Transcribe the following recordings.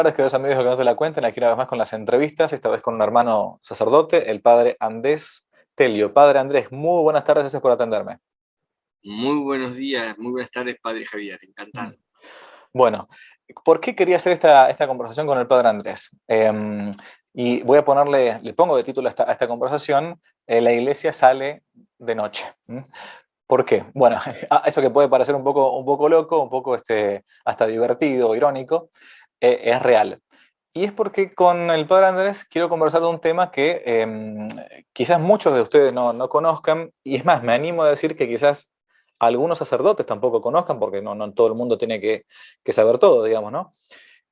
Tardes, queridos amigos que no te la cuenten, aquí una vez más con las entrevistas, esta vez con un hermano sacerdote, el padre Andrés Telio. Padre Andrés, muy buenas tardes, gracias por atenderme. Muy buenos días, muy buenas tardes, Padre Javier, Mm. encantado. Bueno, ¿por qué quería hacer esta conversación con el padre Andrés? Y voy a le pongo de título a esta conversación, La iglesia sale de noche. ¿Por qué? Bueno, eso que puede parecer un poco loco, un poco hasta divertido, irónico, es real. Y es porque con el padre Andrés quiero conversar de un tema que quizás muchos de ustedes no conozcan, y es más, me animo a decir que quizás algunos sacerdotes tampoco conozcan, porque no todo el mundo tiene que saber todo, digamos, ¿no?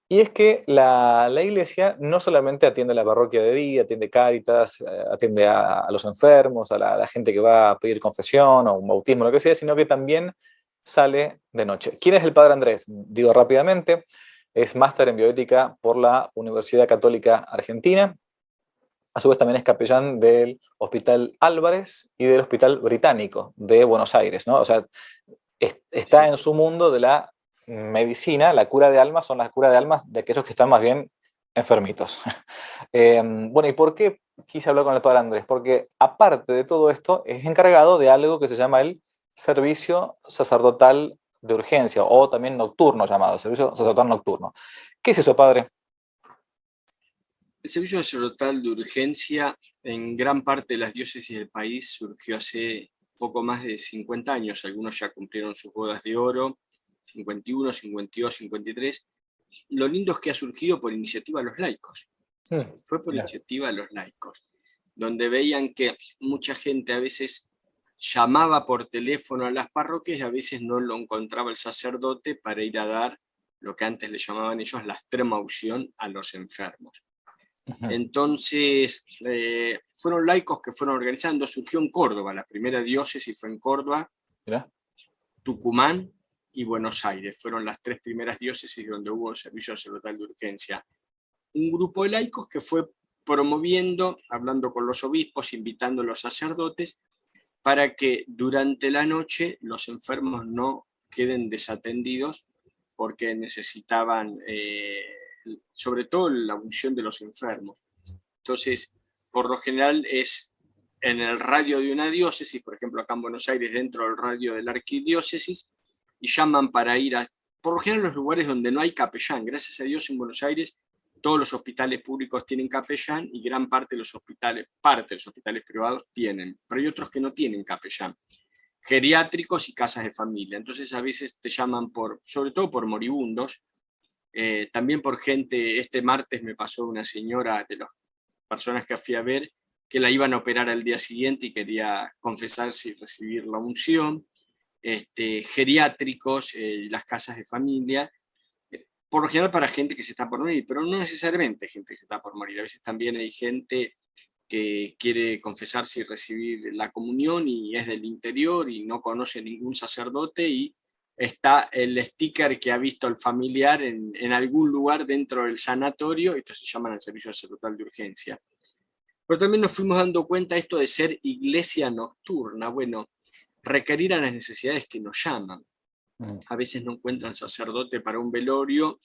Y es que la iglesia no solamente atiende a la parroquia de día, atiende Cáritas, atiende a los enfermos, a la gente que va a pedir confesión o un bautismo, lo que sea, sino que también sale de noche. ¿Quién es el padre Andrés? Digo rápidamente, es máster en bioética por la Universidad Católica Argentina. A su vez también es capellán del Hospital Álvarez y del Hospital Británico de Buenos Aires, ¿no? O sea, está Sí. en su mundo de la medicina, la cura de almas, son las curas de almas de aquellos que están más bien enfermitos. Bueno, ¿y por qué quise hablar con el padre Andrés? Porque aparte de todo esto, es encargado de algo que se llama el servicio sacerdotal de urgencia, o también nocturno llamado, servicio sacerdotal nocturno. ¿Qué es eso, padre? El servicio sacerdotal de urgencia en gran parte de las diócesis del país surgió hace poco más de 50 años. Algunos ya cumplieron sus bodas de oro, 51, 52, 53. Lo lindo es que ha surgido por iniciativa de los laicos. Fue por Mira. iniciativa de los laicos, donde veían que mucha gente a veces llamaba por teléfono a las parroquias y a veces no lo encontraba el sacerdote para ir a dar lo que antes le llamaban ellos la extrema unción a los enfermos. Ujú. Entonces, fueron laicos que fueron organizando, surgió en Córdoba, la primera diócesis fue en Córdoba, Mira. Tucumán y Buenos Aires, fueron las tres primeras diócesis donde hubo servicio sacerdotal de urgencia. Un grupo de laicos que fue promoviendo, hablando con los obispos, invitando a los sacerdotes, para que durante la noche los enfermos no queden desatendidos porque necesitaban, sobre todo, la unción de los enfermos. Entonces, por lo general es en el radio de una diócesis, por ejemplo acá en Buenos Aires, dentro del radio de la arquidiócesis, y llaman para ir a, por lo general, los lugares donde no hay capellán. Gracias a Dios en Buenos Aires todos los hospitales públicos tienen capellán y gran parte de los hospitales privados tienen, pero hay otros que no tienen capellán, geriátricos y casas de familia. Entonces a veces te llaman sobre todo por moribundos, también por gente. Este martes me pasó una señora de las personas que fui a ver que la iban a operar al día siguiente y quería confesarse y recibir la unción, geriátricos, las casas de familia, por lo general para gente que se está por morir, pero no necesariamente gente que se está por morir. A veces también hay gente que quiere confesarse y recibir la comunión y es del interior y no conoce ningún sacerdote y está el sticker que ha visto el familiar en algún lugar dentro del sanatorio, y entonces llaman al servicio sacerdotal de urgencia. Pero también nos fuimos dando cuenta esto de ser iglesia nocturna, bueno, requerir a las necesidades que nos llaman. Mm. A veces no encuentran sacerdote para un velorio,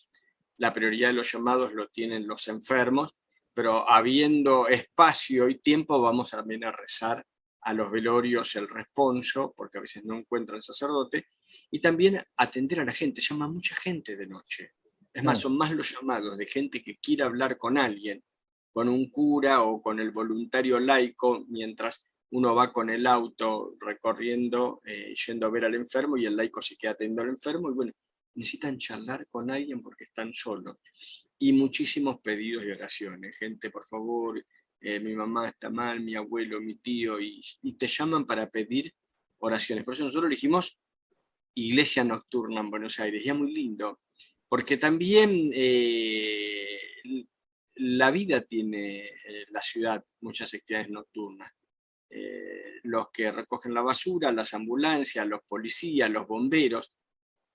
la prioridad de los llamados lo tienen los enfermos, pero habiendo espacio y tiempo vamos también a rezar a los velorios el responso, porque a veces no encuentran sacerdote, y también atender a la gente. Llama mucha gente de noche. Es más, Mm. son más los llamados de gente que quiere hablar con alguien, con un cura o con el voluntario laico, mientras uno va con el auto recorriendo, yendo a ver al enfermo, y el laico se queda atendiendo al enfermo, y bueno, necesitan charlar con alguien porque están solos. Y muchísimos pedidos y oraciones. Gente, por favor, mi mamá está mal, mi abuelo, mi tío, y te llaman para pedir oraciones. Por eso nosotros elegimos Iglesia Nocturna en Buenos Aires, y es muy lindo, porque también la vida tiene, la ciudad, muchas actividades nocturnas. Los que recogen la basura, las ambulancias, los policías, los bomberos,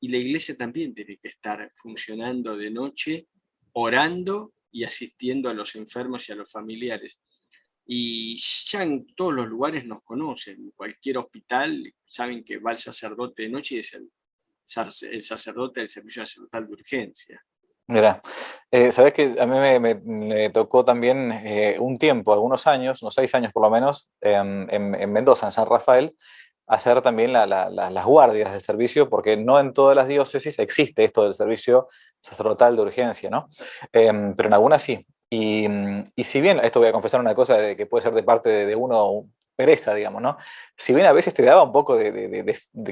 y la iglesia también tiene que estar funcionando de noche, orando y asistiendo a los enfermos y a los familiares. Y ya en todos los lugares nos conocen, en cualquier hospital saben que va el sacerdote de noche y es el sacerdote del servicio sacerdotal de urgencia. Mira, sabes que a mí me tocó también un tiempo, algunos años, unos 6 años por lo menos, en Mendoza, en San Rafael, hacer también las guardias del servicio, porque no en todas las diócesis existe esto del servicio sacerdotal de urgencia, ¿no? Pero en algunas sí. Y si bien, esto voy a confesar una cosa que puede ser de parte de uno pereza, digamos, ¿no? Si bien a veces te daba un poco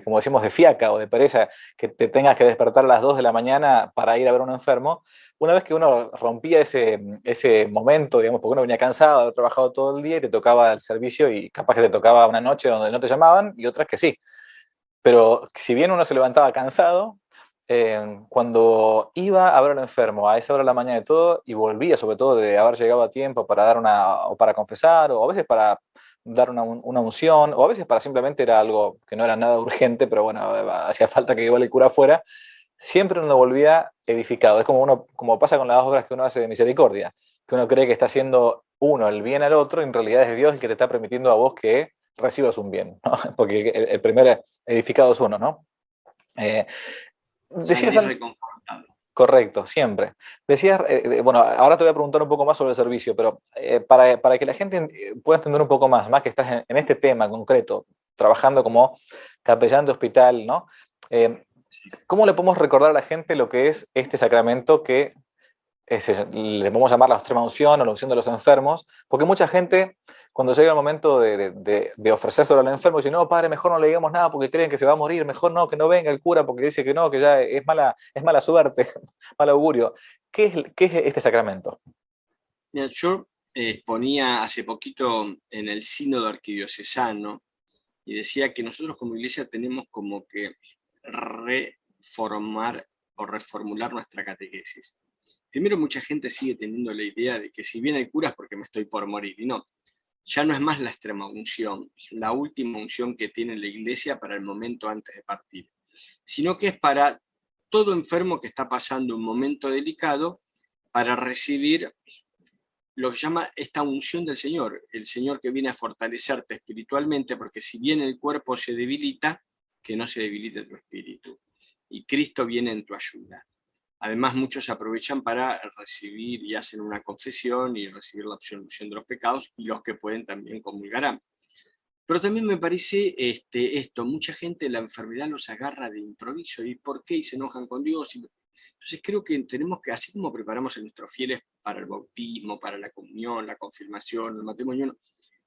como decimos, de fiaca o de pereza que te tengas que despertar a las 2 de la mañana para ir a ver a un enfermo, una vez que uno rompía ese momento, digamos, porque uno venía cansado, haber trabajado todo el día y te tocaba el servicio y capaz que te tocaba una noche donde no te llamaban y otras que sí. Pero si bien uno se levantaba cansado, cuando iba a ver al enfermo a esa hora de la mañana y todo, y volvía sobre todo de haber llegado a tiempo para dar o para confesar, o a veces para dar una unción, o a veces para simplemente era algo que no era nada urgente, pero bueno, hacía falta que igual el cura fuera, siempre uno volvía edificado. Es como como pasa con las obras que uno hace de misericordia, que uno cree que está haciendo uno el bien al otro, y en realidad es Dios el que te está permitiendo a vos que recibas un bien, ¿no? Porque el primer edificado es uno, ¿no? Eh, decías, Salís reconfortado. correcto, siempre. Decías, bueno, ahora te voy a preguntar un poco más sobre el servicio, pero para que la gente pueda entender un poco más que estás en este tema concreto, trabajando como capellán de hospital, ¿no? Eh, Sí. ¿Cómo le podemos recordar a la gente lo que es este sacramento que le podemos llamar la extrema unción o la unción de los enfermos? Porque mucha gente, cuando llega el momento de ofrecérselo al enfermo, dice, no, padre, mejor no le digamos nada porque creen que se va a morir, mejor no, que no venga el cura porque dice que no, que ya es mala suerte, mal augurio. ¿Qué es este sacramento? Mira, yo exponía hace poquito en el sínodo arquidiocesano y decía que nosotros como iglesia tenemos como que reformar o reformular nuestra catequesis. Primero, mucha gente sigue teniendo la idea de que si viene el cura es porque me estoy por morir, y no, ya no es más la extrema unción, la última unción que tiene la iglesia para el momento antes de partir, sino que es para todo enfermo que está pasando un momento delicado para recibir lo que llama esta unción del Señor, el Señor que viene a fortalecerte espiritualmente, porque si bien el cuerpo se debilita, que no se debilite tu espíritu. Y Cristo viene en tu ayuda. Además, muchos aprovechan para recibir y hacen una confesión y recibir la absolución de los pecados, y los que pueden también comulgarán. Pero también me parece esto, mucha gente la enfermedad los agarra de improviso, ¿y por qué? Y se enojan con Dios. Entonces creo que tenemos que, así como preparamos a nuestros fieles para el bautismo, para la comunión, la confirmación, el matrimonio,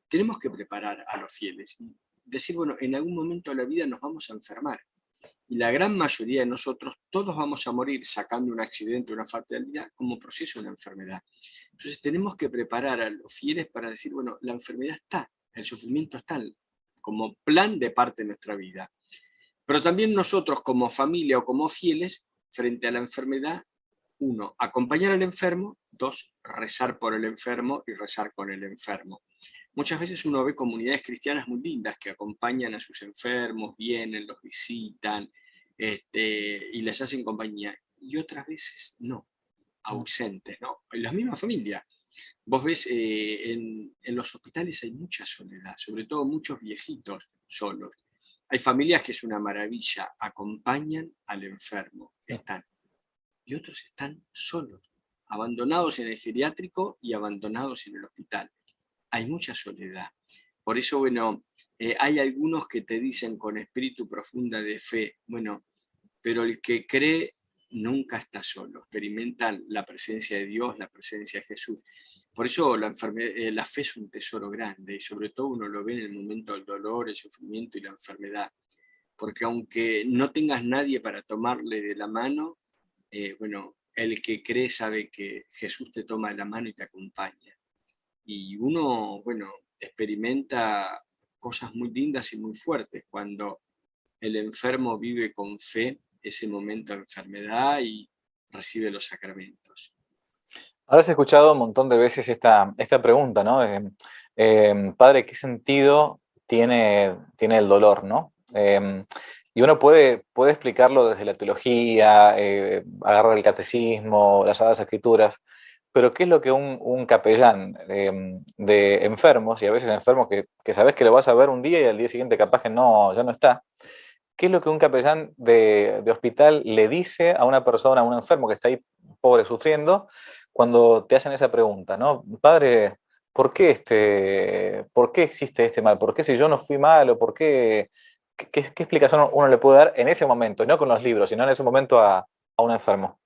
tenemos que preparar a los fieles. Y decir, bueno, en algún momento de la vida nos vamos a enfermar. Y la gran mayoría de nosotros, todos vamos a morir sacando un accidente, una fatalidad, como proceso de una enfermedad. Entonces tenemos que preparar a los fieles para decir, bueno, la enfermedad está, el sufrimiento está como plan de parte de nuestra vida. Pero también nosotros como familia o como fieles, frente a la enfermedad, uno, acompañar al enfermo, dos, rezar por el enfermo y rezar con el enfermo. Muchas veces uno ve comunidades cristianas muy lindas que acompañan a sus enfermos, vienen, los visitan y les hacen compañía. Y otras veces no, ausentes, ¿no? En la misma familia. Vos ves, en los hospitales hay mucha soledad, sobre todo muchos viejitos solos. Hay familias que es una maravilla, acompañan al enfermo, están. Y otros están solos, abandonados en el geriátrico y abandonados en el hospital. Hay mucha soledad. Por eso, bueno, hay algunos que te dicen con espíritu profunda de fe, bueno, pero el que cree nunca está solo, experimentan la presencia de Dios, la presencia de Jesús. Por eso la fe es un tesoro grande y sobre todo uno lo ve en el momento del dolor, el sufrimiento y la enfermedad. Porque aunque no tengas nadie para tomarle de la mano, bueno, el que cree sabe que Jesús te toma de la mano y te acompaña. Y uno, bueno, experimenta cosas muy lindas y muy fuertes cuando el enfermo vive con fe ese momento de enfermedad y recibe los sacramentos. Habrás escuchado un montón de veces esta pregunta, ¿no? Padre, ¿qué sentido tiene el dolor, ¿no? Y uno puede explicarlo desde la teología, agarrar el catecismo, las Sagradas Escrituras, pero ¿qué es lo que un capellán de enfermos, y a veces enfermos que sabes que lo vas a ver un día y al día siguiente capaz que no, ya no está? ¿qué es lo que un capellán de hospital le dice a una persona, a un enfermo que está ahí pobre sufriendo, cuando te hacen esa pregunta, ¿no? Padre, ¿por qué existe este mal? ¿Por qué si yo no fui malo? ¿Por qué? ¿Qué explicación uno le puede dar en ese momento? No con los libros, sino en ese momento a un enfermo.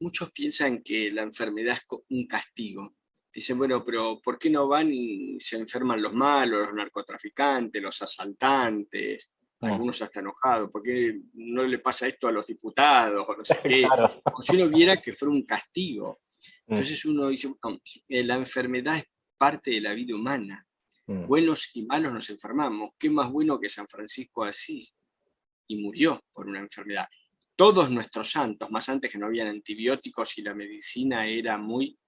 Muchos piensan que la enfermedad es un castigo. Dicen, bueno, pero ¿por qué no van y se enferman los malos, los narcotraficantes, los asaltantes? Mm, Algunos hasta enojados. ¿Por qué no le pasa esto a los diputados o no sé qué? claro. Como si uno viera que fuera un castigo. Mm, Entonces uno dice, bueno, la enfermedad es parte de la vida humana. mm, Buenos y malos nos enfermamos. ¿Qué más bueno que San Francisco de Asís? Y murió por una enfermedad. Todos nuestros santos, más antes que no habían antibióticos y la medicina era muy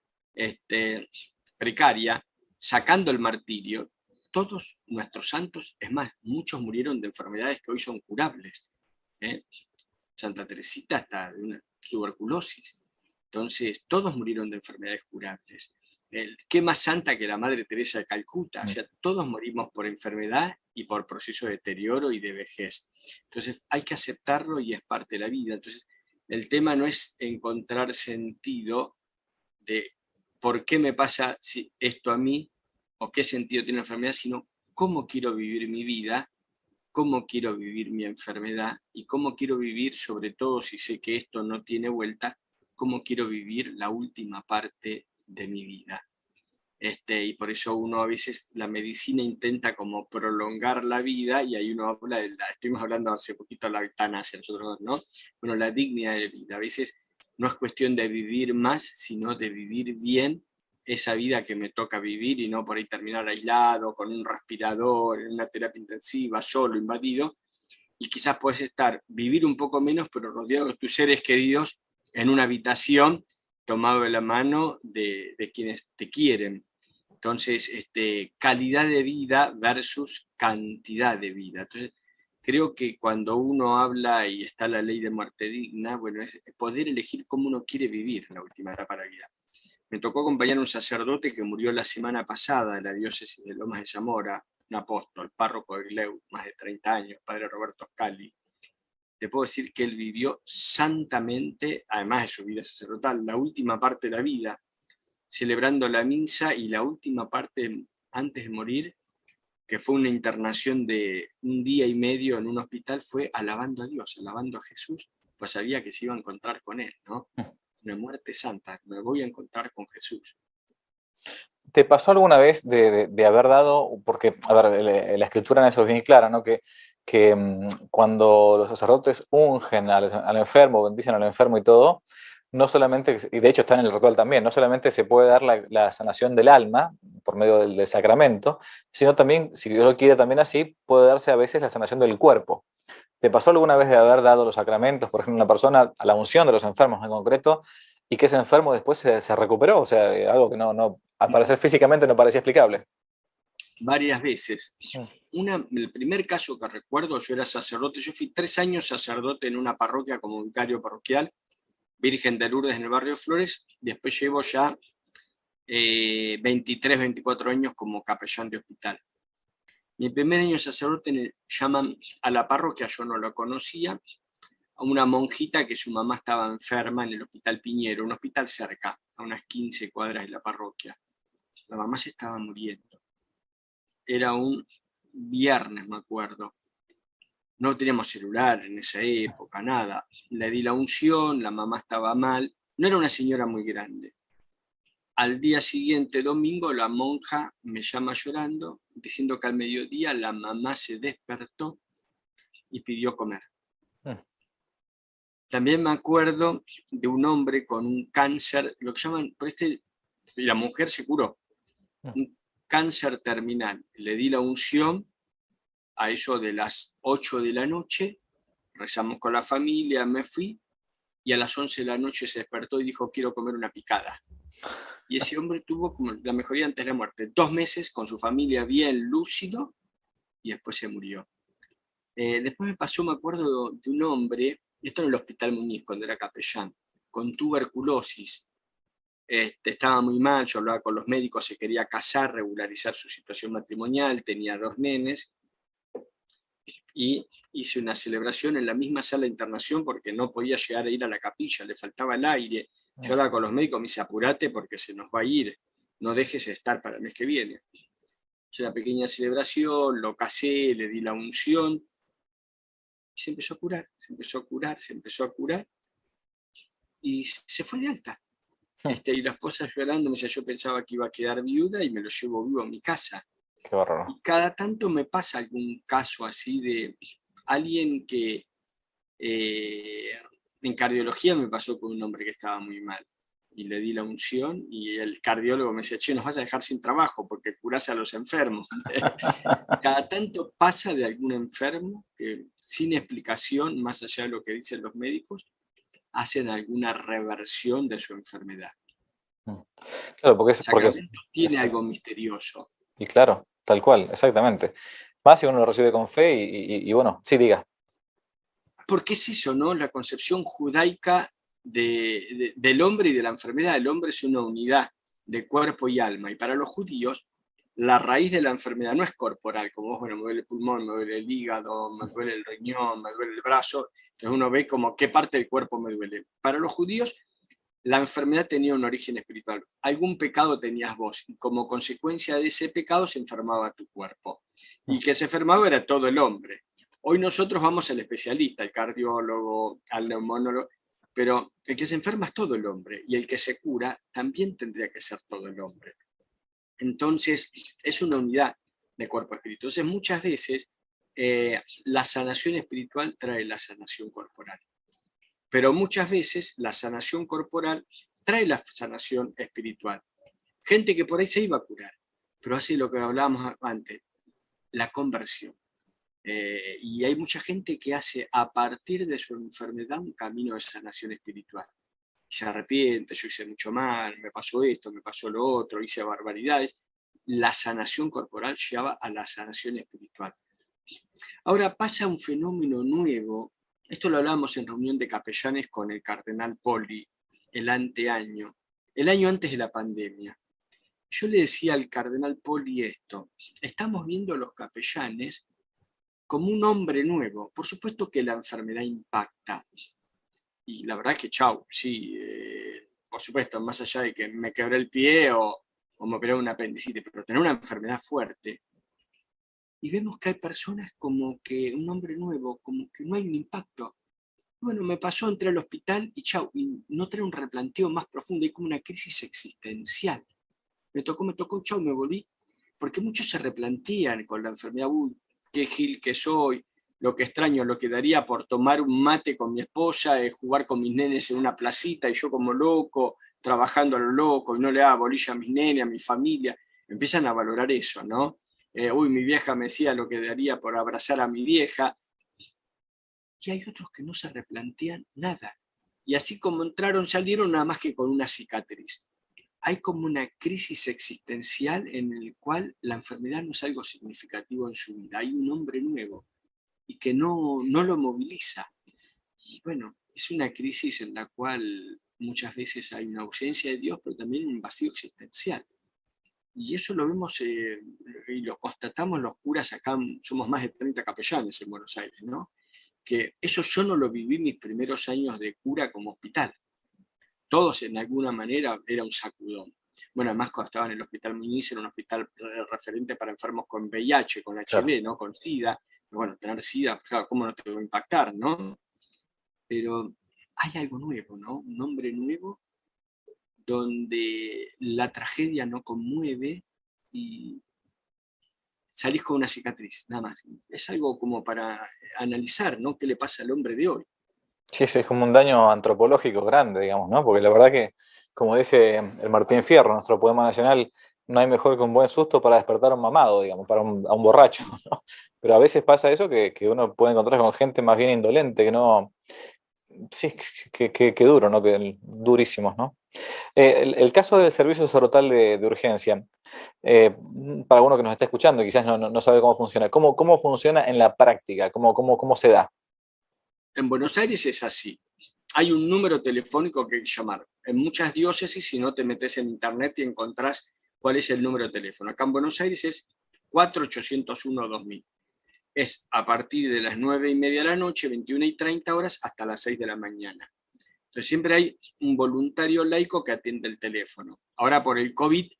precaria, sacando el martirio, todos nuestros santos, es más, muchos murieron de enfermedades que hoy son curables. ¿eh? Santa Teresita hasta de una tuberculosis. Entonces, todos murieron de enfermedades curables. ¿Qué más santa que la Madre Teresa de Calcuta? O mm. sea, todos morimos por enfermedad y por proceso de deterioro y de vejez. Entonces, hay que aceptarlo y es parte de la vida. Entonces, el tema no es encontrar sentido de por qué me pasa esto a mí o qué sentido tiene la enfermedad, sino cómo quiero vivir mi vida, cómo quiero vivir mi enfermedad y cómo quiero vivir, sobre todo si sé que esto no tiene vuelta, cómo quiero vivir la última parte de mi vida. Y por eso uno a veces, la medicina intenta como prolongar la vida, y ahí uno habla estuvimos hablando hace poquito de la eutanasia, nosotros dos, ¿no? Bueno, la dignidad de vida. A veces no es cuestión de vivir más, sino de vivir bien esa vida que me toca vivir y no por ahí terminar aislado, con un respirador, en una terapia intensiva, solo, invadido, y quizás puedes vivir un poco menos, pero rodeado de tus seres queridos en una habitación, tomado de la mano de quienes te quieren. Entonces, calidad de vida versus cantidad de vida. Entonces, creo que cuando uno habla y está la ley de muerte digna, bueno, es poder elegir cómo uno quiere vivir la última etapa de la vida. Me tocó acompañar a un sacerdote que murió la semana pasada de la diócesis de Lomas de Zamora, un apóstol, párroco de Gleu, más de 30 años, padre Roberto Scali. Te puedo decir que él vivió santamente, además de su vida sacerdotal, la última parte de la vida, celebrando la misa, y la última parte antes de morir, que fue una internación de un día y medio en un hospital, fue alabando a Dios, alabando a Jesús, pues sabía que se iba a encontrar con él, ¿no? Una muerte santa, me voy a encontrar con Jesús. ¿Te pasó alguna vez de haber dado, porque, a ver, la escritura en eso es bien clara, ¿no? Que cuando los sacerdotes ungen al enfermo, bendicen al enfermo y todo, no solamente, y de hecho está en el ritual también, no solamente se puede dar la sanación del alma por medio del sacramento, sino también, si Dios lo quiere también así, puede darse a veces la sanación del cuerpo. ¿Te pasó alguna vez de haber dado los sacramentos, por ejemplo, una persona a la unción de los enfermos en concreto, y que ese enfermo después se recuperó? O sea, algo que al parecer físicamente no parecía explicable. Varias veces. Mm, El primer caso que recuerdo, yo era sacerdote, yo fui 3 años sacerdote en una parroquia como vicario parroquial, Virgen de Lourdes en el barrio Flores, después llevo ya 23, 24 años como capellán de hospital. Mi primer año de sacerdote llaman a la parroquia, yo no la conocía, a una monjita que su mamá estaba enferma en el Hospital Piñero, un hospital cerca, a unas 15 cuadras de la parroquia. La mamá se estaba muriendo. Era un viernes, me acuerdo. No teníamos celular en esa época, nada. Le di la unción, la mamá estaba mal. No era una señora muy grande. Al día siguiente, domingo, la monja me llama llorando, diciendo que al mediodía la mamá se despertó y pidió comer. mm, También me acuerdo de un hombre con un cáncer, lo que llaman, la mujer se curó, mm. un cáncer terminal. Le di la unción a eso de las 8 de la noche, rezamos con la familia, me fui, y a las 11 de la noche se despertó y dijo, quiero comer una picada. Y ese hombre tuvo como la mejoría antes de la muerte, 2 meses con su familia bien lúcido, y después se murió. Después me pasó, me acuerdo de un hombre, esto en el Hospital Muñiz, cuando era capellán, con tuberculosis. Estaba muy mal, yo hablaba con los médicos, se quería casar, regularizar su situación matrimonial, tenía 2 nenes. y hice una celebración en la misma sala de internación porque no podía llegar a ir a la capilla, le faltaba el aire. Yo hablaba con los médicos, me dice, apurate porque se nos va a ir, no dejes de estar para el mes que viene. Hice una pequeña celebración, lo casé, le di la unción, y se empezó a curar, se empezó a curar, se empezó a curar, y se fue de alta. Y la esposa llorando me decía, yo pensaba que iba a quedar viuda y me lo llevo vivo a mi casa. Qué bárbaro. Y cada tanto me pasa algún caso así de alguien que en cardiología me pasó con un hombre que estaba muy mal. Y le di la unción y el cardiólogo me decía, che, nos vas a dejar sin trabajo porque curás a los enfermos. Cada tanto pasa de algún enfermo que sin explicación, más allá de lo que dicen los médicos, hacen alguna reversión de su enfermedad. Claro, porque El sacramento tiene algo misterioso. Y claro, tal cual, exactamente. Más si uno lo recibe con fe y bueno, sí, diga. Porque es eso, ¿no? La concepción judaica del hombre y de la enfermedad. El hombre es una unidad de cuerpo y alma. Y para los judíos, la raíz de la enfermedad no es corporal, como bueno, me duele el pulmón, me duele el hígado, me duele el riñón, me duele el brazo. Entonces uno ve como qué parte del cuerpo me duele. Para los judíos, la enfermedad tenía un origen espiritual. Algún pecado tenías vos y como consecuencia de ese pecado se enfermaba tu cuerpo. Y que se enfermaba era todo el hombre. Hoy nosotros vamos al especialista, al cardiólogo, al neumonólogo, pero el que se enferma es todo el hombre y el que se cura también tendría que ser todo el hombre. Entonces es una unidad de cuerpo espíritu. Entonces muchas veces la sanación espiritual trae la sanación corporal. Pero muchas veces la sanación corporal trae la sanación espiritual. Gente que por ahí se iba a curar, pero hace lo que hablábamos antes, la conversión. Y hay mucha gente que hace a partir de su enfermedad un camino de sanación espiritual. Y se arrepiente, yo hice mucho mal, me pasó esto, me pasó lo otro, hice barbaridades. La sanación corporal lleva a la sanación espiritual. Ahora pasa un fenómeno nuevo. Esto lo hablamos en reunión de capellanes con el cardenal Poli el anteaño, el año antes de la pandemia. Yo le decía al cardenal Poli esto, estamos viendo a los capellanes como un hombre nuevo. Por supuesto que la enfermedad impacta. Y la verdad que chau, sí, por supuesto, más allá de que me quebré el pie o me operé un apendicitis, pero tener una enfermedad fuerte. Y vemos que hay personas como que un hombre nuevo, como que no hay un impacto. Bueno, me pasó, entré al hospital y chau, y no trae un replanteo más profundo, hay como una crisis existencial. Me tocó, chau, me volví. Porque muchos se replantean con la enfermedad, uy, qué gil que soy, lo que extraño, lo que daría por tomar un mate con mi esposa, jugar con mis nenes en una placita y yo como loco, trabajando a lo loco, y no le daba bolilla a mis nenes, a mi familia. Empiezan a valorar eso, ¿no? Uy, mi vieja me decía lo que daría por abrazar a mi vieja. Y hay otros que no se replantean nada. Y así como entraron, salieron nada más que con una cicatriz. Hay como una crisis existencial en el cual la enfermedad no es algo significativo en su vida. Hay un hombre nuevo y que no lo moviliza. Y bueno, es una crisis en la cual muchas veces hay una ausencia de Dios, pero también un vacío existencial. Y eso lo vemos y lo constatamos los curas acá, somos más de 30 capellanes en Buenos Aires, ¿no? Que eso yo no lo viví mis primeros años de cura como hospital. Todos en alguna manera era un sacudón. Bueno, además cuando estaba en el Hospital Muñiz, era un hospital referente para enfermos con VIH, con HIV, Claro. ¿no? Con SIDA. Bueno, tener SIDA, claro, ¿cómo no te va a impactar, no? Pero hay algo nuevo, ¿no? Un hombre nuevo donde la tragedia no conmueve y salís con una cicatriz, nada más. Es algo como para analizar, ¿no? ¿Qué le pasa al hombre de hoy? Sí, sí, es como un daño antropológico grande, digamos, ¿no? Porque la verdad que, como dice el Martín Fierro, nuestro poema nacional, no hay mejor que un buen susto para despertar a un mamado, digamos, a un borracho, ¿no? Pero a veces pasa eso que uno puede encontrar con gente más bien indolente, que no. Sí, que duro, ¿no? Que durísimos, ¿no? El caso del servicio sacerdotal de urgencia, eh, para uno que nos está escuchando, quizás no sabe cómo funciona. ¿Cómo funciona en la práctica? ¿Cómo se da? En Buenos Aires es así. Hay un número telefónico que hay que llamar. En muchas diócesis, si no te metes en internet y encontrás cuál es el número de teléfono. Acá en Buenos Aires es 4801-2000. es a partir de las 9:30 de la noche, 21:30 hasta las 6 de la mañana. Entonces siempre hay un voluntario laico que atiende el teléfono. Ahora por el COVID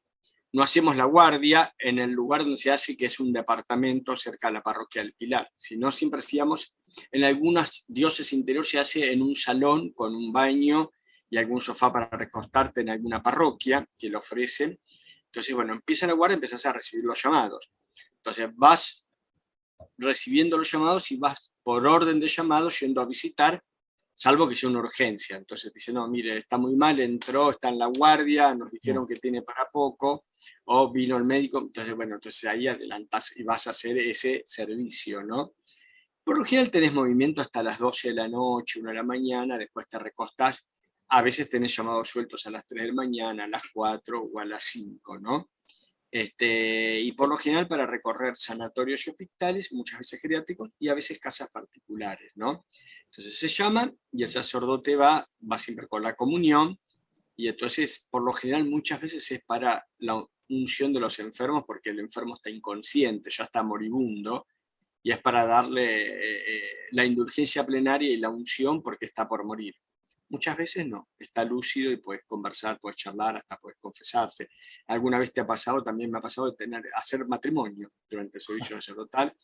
no hacemos la guardia en el lugar donde se hace, que es un departamento cerca de la parroquia del Pilar, sino siempre hacíamos, en algunas diócesis interior se hace en un salón con un baño y algún sofá para recostarte en alguna parroquia que lo ofrecen. Entonces, bueno, empieza la guardia, empezás a recibir los llamados. Entonces vas recibiendo los llamados y vas por orden de llamados yendo a visitar, salvo que sea una urgencia. Entonces dice, no, mire, está muy mal, entró, está en la guardia, nos dijeron que tiene para poco, o vino el médico. Entonces, bueno, entonces ahí adelantás y vas a hacer ese servicio, ¿no? Por lo general tenés movimiento hasta las 12 de la noche, 1 de la mañana, después te recostás. A veces tenés llamados sueltos a las 3 de la mañana, a las 4 o a las 5, ¿no? Y por lo general para recorrer sanatorios y hospitales, muchas veces geriátricos y a veces casas particulares, ¿no? Entonces se llama y el sacerdote va siempre con la comunión, y entonces por lo general muchas veces es para la unción de los enfermos, porque el enfermo está inconsciente, ya está moribundo, y es para darle la indulgencia plenaria y la unción porque está por morir. Muchas veces no, está lúcido y puedes conversar, puedes charlar, hasta puedes confesarse. ¿Alguna vez te ha pasado? También me ha pasado de hacer matrimonio durante el servicio sacerdotal.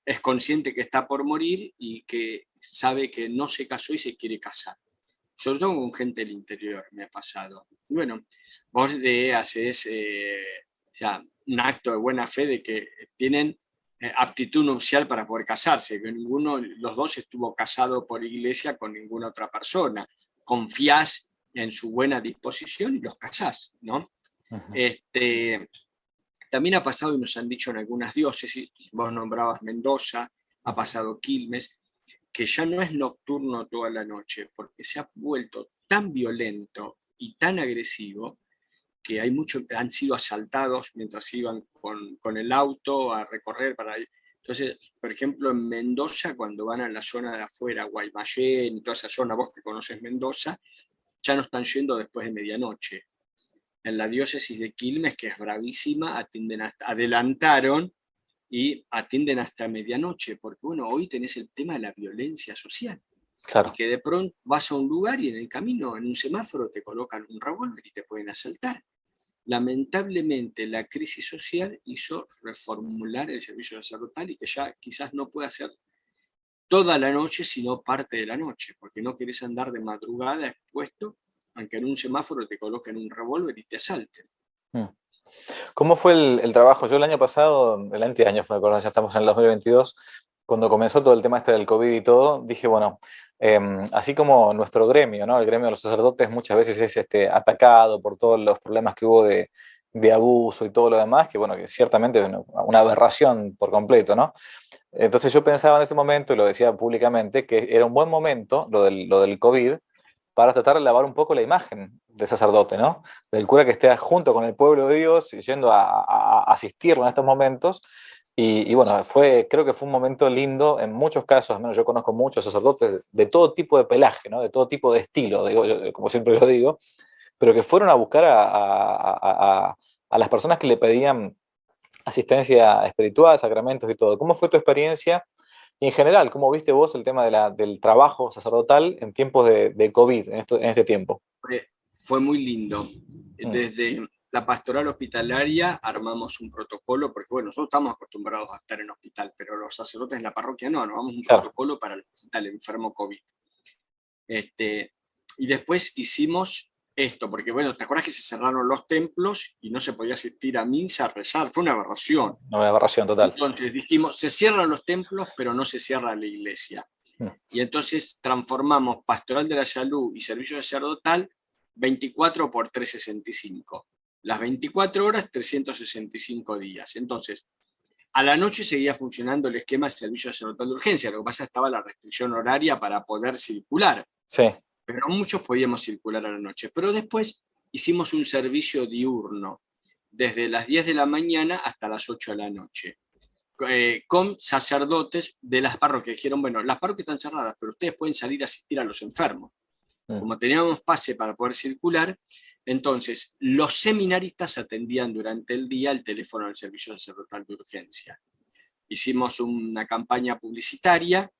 Es consciente que está por morir y que sabe que no se casó y se quiere casar. Sobre todo con gente del interior me ha pasado. Bueno, vos le haces un acto de buena fe de que tienen aptitud nupcial para poder casarse, que ninguno, los dos estuvo casado por iglesia con ninguna otra persona. Confías en su buena disposición y los casás, ¿no? Uh-huh. También ha pasado, y nos han dicho en algunas diócesis, vos nombrabas Mendoza, ha pasado Quilmes, que ya no es nocturno toda la noche, porque se ha vuelto tan violento y tan agresivo que hay muchos que han sido asaltados mientras iban con el auto a recorrer para ir. Entonces, por ejemplo, en Mendoza, cuando van a la zona de afuera, Guaymallén y toda esa zona, vos que conoces Mendoza, ya no están yendo después de medianoche. En la diócesis de Quilmes, que es bravísima, adelantaron y atienden hasta medianoche, porque bueno, hoy tenés el tema de la violencia social. Claro. Y que de pronto vas a un lugar y en el camino, en un semáforo, te colocan un revólver y te pueden asaltar. Lamentablemente, la crisis social hizo reformular el servicio sacerdotal y que ya quizás no pueda ser toda la noche, sino parte de la noche, porque no querés andar de madrugada expuesto, aunque en un semáforo te coloquen un revólver y te asalten. ¿Cómo fue el trabajo? Yo el año pasado, el anteaño fue, ya estamos en el 2022, cuando comenzó todo el tema este del COVID y todo, dije, bueno, así como nuestro gremio, ¿no? El gremio de los sacerdotes muchas veces es atacado por todos los problemas que hubo de abuso y todo lo demás, que bueno, que ciertamente es una aberración por completo, ¿no? Entonces yo pensaba en ese momento, y lo decía públicamente, que era un buen momento, lo del COVID, para tratar de lavar un poco la imagen del sacerdote, ¿no? Del cura que esté junto con el pueblo de Dios, yendo a asistirlo en estos momentos. Y bueno, creo que fue un momento lindo en muchos casos, al menos yo conozco muchos sacerdotes de todo tipo de pelaje, ¿no? De todo tipo de estilo, como siempre yo digo, pero que fueron a buscar a las personas que le pedían asistencia espiritual, sacramentos y todo. ¿Cómo fue tu experiencia? Y en general, ¿cómo viste vos el tema del trabajo sacerdotal en tiempos de COVID, en este tiempo? Fue muy lindo. Desde la pastoral hospitalaria armamos un protocolo, porque bueno, nosotros estamos acostumbrados a estar en hospital, pero los sacerdotes en la parroquia no, armamos un protocolo para la visita al enfermo COVID. Y después hicimos esto, porque bueno, ¿te acuerdas que se cerraron los templos y no se podía asistir a misa, a rezar? Fue una aberración. Una aberración total. Entonces dijimos, se cierran los templos, pero no se cierra la iglesia. Y entonces transformamos Pastoral de la Salud y Servicio Sacerdotal 24 por 365. Las 24 horas, 365 días. Entonces, a la noche seguía funcionando el esquema de Servicio Sacerdotal de Urgencia, lo que pasa estaba la restricción horaria para poder circular. Sí. Pero muchos podíamos circular a la noche. Pero después hicimos un servicio diurno, desde las 10 de la mañana hasta las 8 de la noche. Con sacerdotes de las parroquias. Dijeron, bueno, las parroquias están cerradas, pero ustedes pueden salir a asistir a los enfermos. Como teníamos pase para poder circular, entonces los seminaristas atendían durante el día el teléfono del servicio sacerdotal de urgencia. hicimos una campaña publicitaria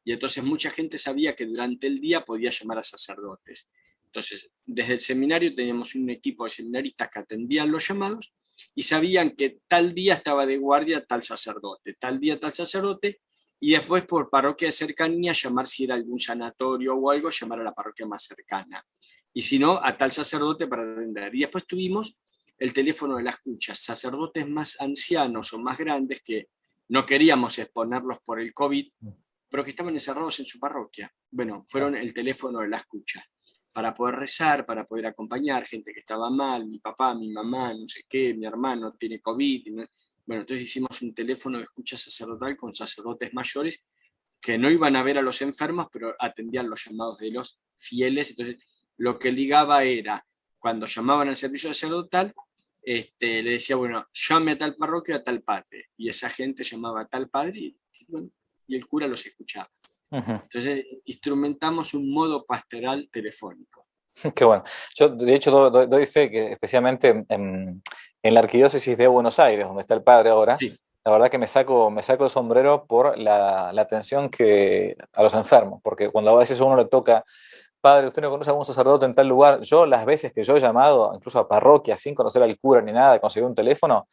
y entonces mucha gente sabía que durante el día podía llamar a sacerdotes. Entonces, desde el seminario teníamos un equipo de seminaristas que atendían los llamados y sabían que tal día estaba de guardia tal sacerdote, tal día tal sacerdote, y después por parroquia de cercanía llamar si era algún sanatorio o algo, llamar a la parroquia más cercana. Y si no, a tal sacerdote para atender. Y después tuvimos el teléfono de la escucha, sacerdotes más ancianos o más grandes que no queríamos exponerlos por el COVID, pero que estaban encerrados en su parroquia. Bueno, fueron el teléfono de la escucha, para poder rezar, para poder acompañar gente que estaba mal, mi papá, mi mamá, no sé qué, mi hermano tiene COVID. Bueno, entonces hicimos un teléfono de escucha sacerdotal con sacerdotes mayores que no iban a ver a los enfermos, pero atendían los llamados de los fieles. Entonces, lo que ligaba era, cuando llamaban al servicio sacerdotal, le decía, bueno, llame a tal parroquia, a tal padre. Y esa gente llamaba a tal padre y el cura los escuchaba. Entonces, instrumentamos un modo pastoral telefónico. Qué bueno. Yo, de hecho, doy fe que especialmente en la arquidiócesis de Buenos Aires, donde está el padre ahora, Sí. la verdad que me saco el sombrero por la atención que a los enfermos, porque cuando a veces a uno le toca, padre, usted no conoce a algún sacerdote en tal lugar, yo las veces que yo he llamado, incluso a parroquias, sin conocer al cura ni nada, conseguí un teléfono,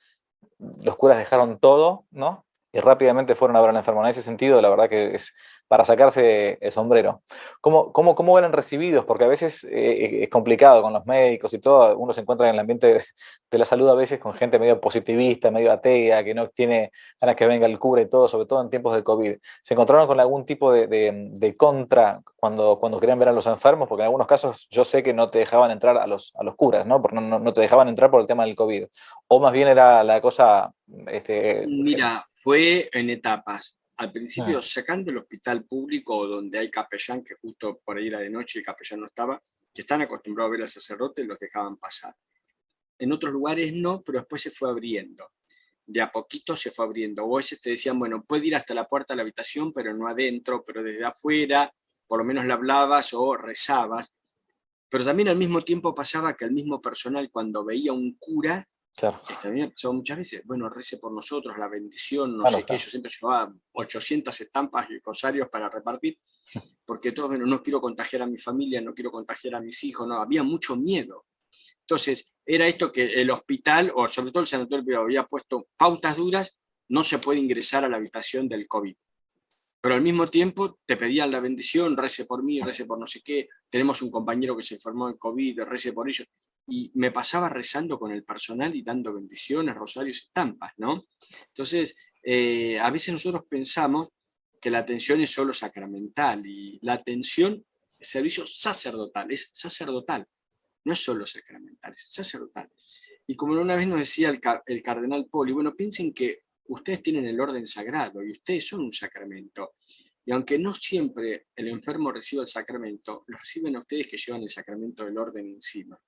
los curas dejaron todo, ¿no? Y rápidamente fueron a ver al enfermo. En ese sentido, la verdad que es para sacarse el sombrero. ¿Cómo eran recibidos? Porque a veces es complicado con los médicos y todo. Uno se encuentra en el ambiente de la salud a veces con gente medio positivista, medio atea, que no tiene ganas que venga el cura y todo, sobre todo en tiempos de COVID. ¿Se encontraron con algún tipo de contra cuando querían ver a los enfermos? Porque en algunos casos yo sé que no te dejaban entrar a los curas, ¿no? Porque no te dejaban entrar por el tema del COVID. O más bien era la cosa. Mira, fue en etapas. Al Ah, principio, sacando el hospital público donde hay capellán, que justo por ahí era de noche y el capellán no estaba, que están acostumbrados a ver al sacerdote, los dejaban pasar. En otros lugares no, pero después se fue abriendo. De a poquito se fue abriendo. O a veces te decían, bueno, puede ir hasta la puerta de la habitación, pero no adentro, pero desde afuera, por lo menos le hablabas o rezabas. Pero también al mismo tiempo pasaba que el mismo personal, cuando veía un cura, claro, también ha pasado muchas veces, bueno, rece por nosotros, la bendición, no claro, sé qué, claro. yo siempre llevaba 800 estampas y rosarios para repartir, porque todos, bueno, no quiero contagiar a mi familia, no quiero contagiar a mis hijos, no, había mucho miedo. Entonces, era esto que el hospital, o sobre todo el sanatorio privado, había puesto pautas duras, no se puede ingresar a la habitación del COVID. Pero al mismo tiempo te pedían la bendición, rece por mí, rece por no sé qué, tenemos un compañero que se enfermó de COVID, rece por ellos. Y me pasaba rezando con el personal y dando bendiciones, rosarios, estampas, ¿no? Entonces, a veces nosotros pensamos que la atención es solo sacramental y la atención, el servicio sacerdotal, es sacerdotal, no es solo sacramental, es sacerdotal. Y como una vez nos decía el cardenal Poli, bueno, piensen que ustedes tienen el orden sagrado y ustedes son un sacramento. Y aunque no siempre el enfermo reciba el sacramento, lo reciben a ustedes que llevan el sacramento del orden encima.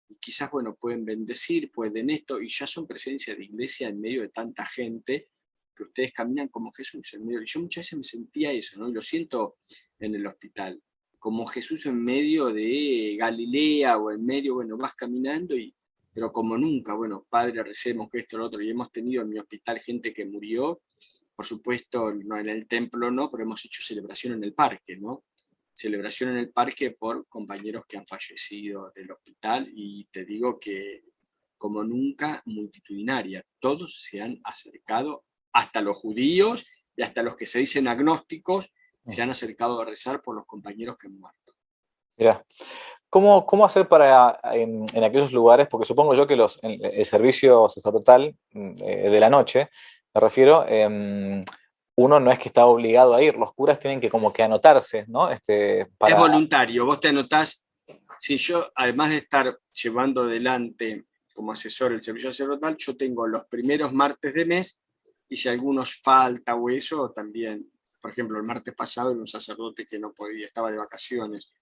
Y quizás, bueno, pueden bendecir, pueden esto, y ya son presencia de iglesia en medio de tanta gente, que ustedes caminan como Jesús en medio. Y yo muchas veces me sentía eso, ¿no? Y lo siento en el hospital, como Jesús en medio de Galilea o en medio, bueno, vas caminando y pero como nunca, bueno, padre, recemos que esto, lo otro, y hemos tenido en mi hospital gente que murió, por supuesto, no en el templo, no, pero hemos hecho celebración en el parque, ¿no? Celebración en el parque por compañeros que han fallecido del hospital y te digo que como nunca multitudinaria, todos se han acercado, hasta los judíos y hasta los que se dicen agnósticos, se han acercado a rezar por los compañeros que han muerto. Mira, ¿cómo hacer para en aquellos lugares? Porque supongo yo que el servicio sacerdotal de la noche, me refiero, uno no es que está obligado a ir, los curas tienen que como que anotarse, ¿no? Es Para. voluntario, vos te anotás. Si yo, además de estar llevando adelante como asesor el servicio sacerdotal, yo tengo los primeros martes de mes y si algunos falta o eso, también, por ejemplo, el martes pasado era un sacerdote que no podía, estaba de vacaciones.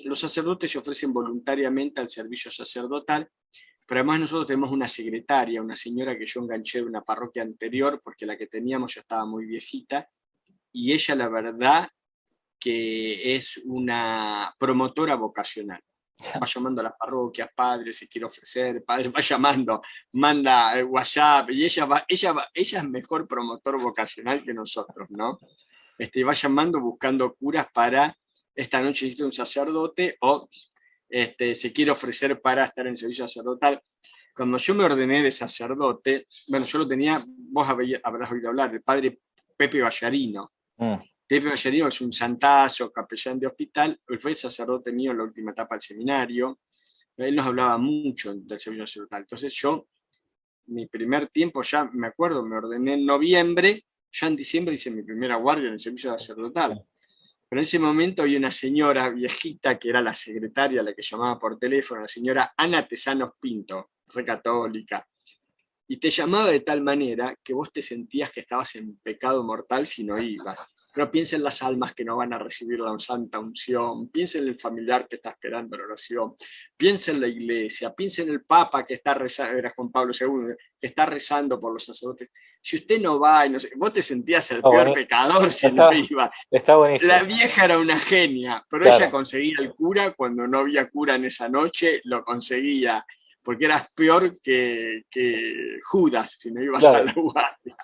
Los sacerdotes se ofrecen voluntariamente al servicio sacerdotal, pero además nosotros tenemos una secretaria, una señora que yo enganché de una parroquia anterior porque la que teníamos ya estaba muy viejita y ella la verdad que es una promotora vocacional. va llamando a las parroquias, padre, se quiere ofrecer, padre, va llamando, manda WhatsApp, y ella es mejor promotor vocacional que nosotros, ¿no? Va llamando buscando curas para esta noche necesito un sacerdote o se quiere ofrecer para estar en servicio sacerdotal. Cuando yo me ordené de sacerdote, bueno, yo lo tenía, vos habrás oído hablar, el padre Pepe Ballarino. Pepe Ballarino es un santazo, capellán de hospital, él fue sacerdote mío en la última etapa del seminario, él nos hablaba mucho del servicio sacerdotal. Entonces yo, mi primer tiempo ya, me acuerdo, me ordené en noviembre, ya en diciembre hice mi primera guardia en el servicio sacerdotal. Pero en ese momento había una señora viejita que era la secretaria, la que llamaba por teléfono, la señora Ana Tesanos Pinto, re católica, y te llamaba de tal manera que vos te sentías que estabas en pecado mortal si no ibas. Pero piensa en las almas que no van a recibir la santa unción, piensa en el familiar que está esperando la oración, piensa en la iglesia, piensa en el Papa que está rezando, era Juan Pablo II, que está rezando por los sacerdotes. Si usted no va, y no sé, vos te sentías el peor pecador si no iba. Está buenísimo. La vieja era una genia, pero claro. ella conseguía el cura cuando no había cura en esa noche, lo conseguía, porque eras peor que Judas si no ibas a la guardia.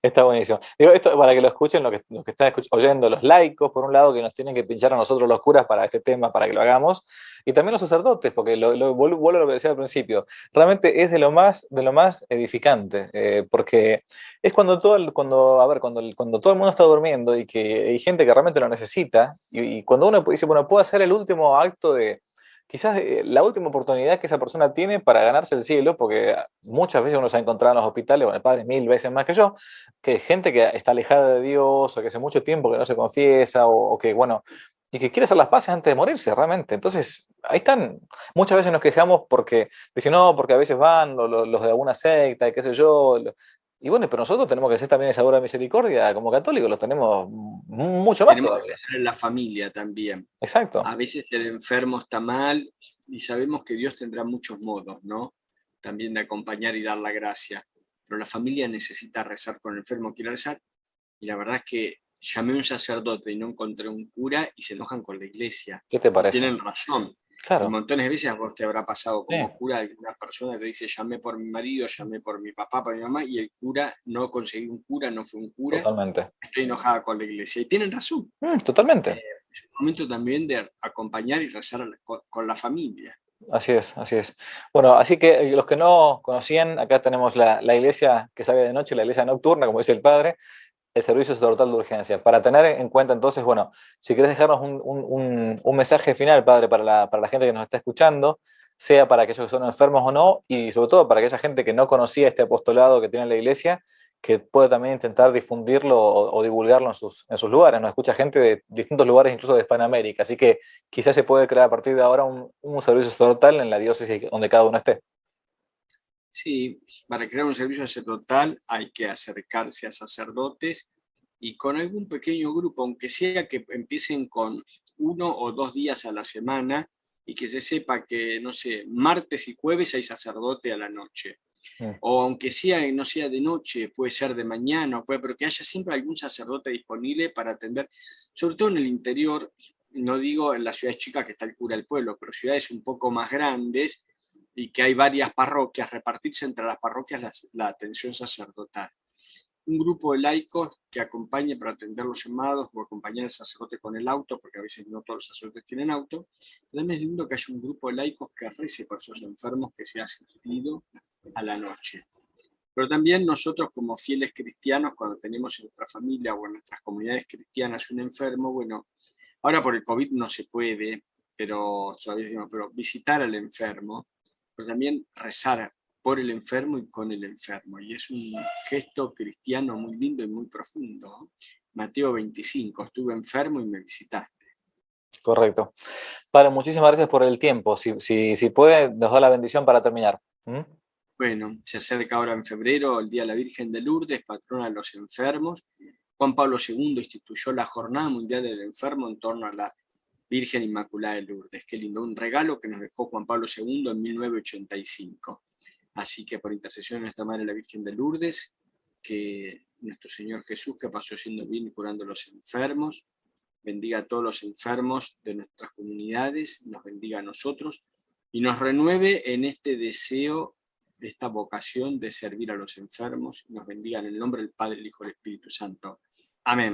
Está buenísimo. Digo, esto para que lo escuchen los que están oyendo, los laicos, por un lado, que nos tienen que pinchar a nosotros los curas para este tema, para que lo hagamos, y también los sacerdotes, porque vuelvo a lo que decía al principio, realmente es de lo más edificante, porque es cuando todo el mundo está durmiendo y que hay gente que realmente lo necesita, y cuando uno dice, bueno, puedo hacer el último acto de quizás la última oportunidad que esa persona tiene para ganarse el cielo, porque muchas veces uno se ha encontrado en los hospitales, bueno, el padre 1000 veces más que yo, que gente que está alejada de Dios, o que hace mucho tiempo que no se confiesa, o que, bueno, y que quiere hacer las paces antes de morirse, realmente. Entonces, ahí están. Muchas veces nos quejamos porque dicen, no, porque a veces van los de alguna secta, y qué sé yo. Y bueno, pero nosotros tenemos que ser también esa obra de misericordia, como católicos, los tenemos mucho más Tenemos todavía. que pensar en la familia también. Exacto. A veces el enfermo está mal y sabemos que Dios tendrá muchos modos, ¿no? También de acompañar y dar la gracia. Pero la familia necesita rezar con el enfermo, quiere rezar. Y la verdad es que llamé a un sacerdote y no encontré un cura y se enojan con la iglesia. ¿Qué te Y parece? tienen razón. Claro. Y montones de veces a vos te habrá pasado como Sí. cura, alguna persona te dice, llamé por mi marido, llamé por mi papá, por mi mamá, y el cura no conseguí un cura, no fue un cura. Totalmente. Estoy enojada con la iglesia. Y tienen razón. Totalmente. Es un momento también de acompañar y rezar con la familia. Así es, así es. Bueno, así que los que no conocían, acá tenemos la iglesia que sale de noche, la iglesia nocturna, como dice el padre, el servicio sacerdotal de urgencia. Para tener en cuenta entonces, bueno, si querés dejarnos un mensaje final, padre, para la gente que nos está escuchando, sea para aquellos que son enfermos o no, y sobre todo para aquella gente que no conocía este apostolado que tiene la iglesia, que puede también intentar difundirlo o divulgarlo en sus lugares. Nos escucha gente de distintos lugares, incluso de Hispanoamérica, así que quizás se puede crear a partir de ahora un servicio sacerdotal en la diócesis donde cada uno esté. Sí, para crear un servicio sacerdotal hay que acercarse a sacerdotes y con algún pequeño grupo, aunque sea que empiecen con 1 o 2 días a la semana y que se sepa que, no sé, martes y jueves hay sacerdote a la noche. O aunque sea, no sea de noche, puede ser de mañana, pero que haya siempre algún sacerdote disponible para atender, sobre todo en el interior, no digo en las ciudades chicas que está el cura del pueblo, pero ciudades un poco más grandes y que hay varias parroquias, repartirse entre las parroquias la atención sacerdotal. Un grupo de laicos que acompañe para atender los llamados o acompañar al sacerdote con el auto, porque a veces no todos los sacerdotes tienen auto. También es lindo que haya un grupo de laicos que rece por esos enfermos que se ha asistido a la noche. Pero también nosotros como fieles cristianos, cuando tenemos en nuestra familia o en nuestras comunidades cristianas un enfermo, bueno, ahora por el COVID no se puede, pero visitar al enfermo, pero también rezar por el enfermo y con el enfermo. Y es un gesto cristiano muy lindo y muy profundo. Mateo 25, estuve enfermo y me visitaste. Correcto. Padre, muchísimas gracias por el tiempo. Si puede, nos da la bendición para terminar. Bueno, se acerca ahora en febrero el Día de la Virgen de Lourdes, patrona de los enfermos. Juan Pablo II instituyó la Jornada Mundial del Enfermo en torno a la Virgen Inmaculada de Lourdes. Qué lindo, un regalo que nos dejó Juan Pablo II en 1985. Así que por intercesión de nuestra Madre la Virgen de Lourdes, que nuestro Señor Jesús, que pasó siendo bien y curando a los enfermos, bendiga a todos los enfermos de nuestras comunidades, nos bendiga a nosotros y nos renueve en este deseo, esta vocación de servir a los enfermos, y nos bendiga en el nombre del Padre, el Hijo y el Espíritu Santo. Amén.